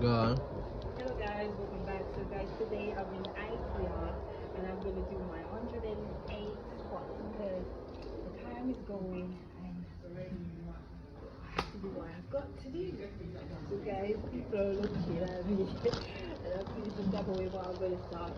Go on. Hello guys, welcome back. So guys, today I'm in IKEA and I'm going to do my 108 squats because the time is going and I have to do what I've got to do. So guys, people are looking at me and I'm pretty some type of way what I'm going to start.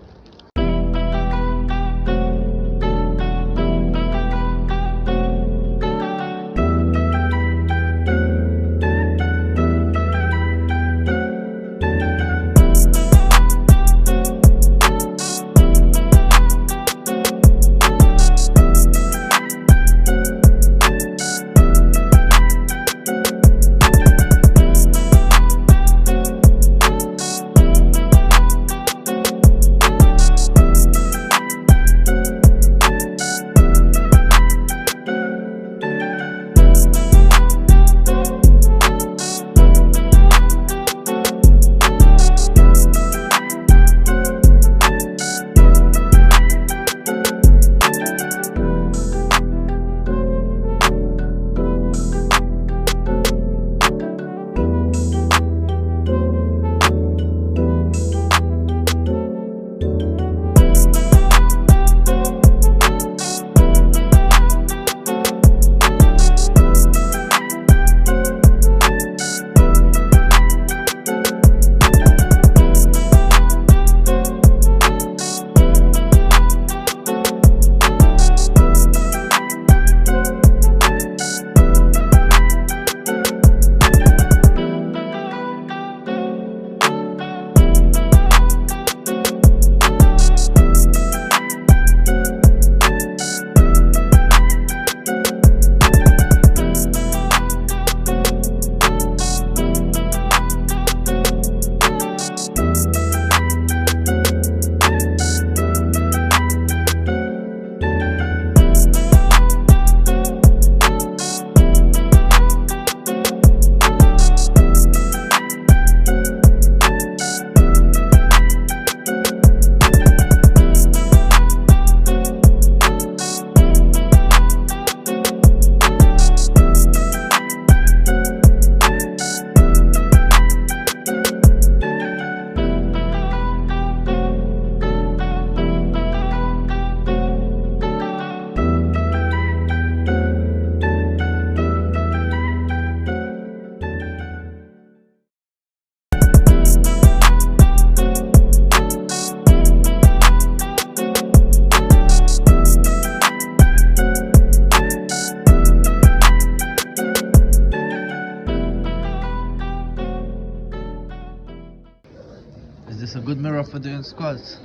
Is this a good mirror for doing squats?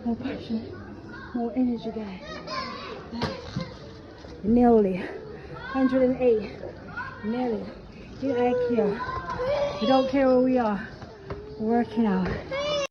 More passion, more energy guys. Nearly 108, nearly in IKEA. We don't care where we are, we're working out.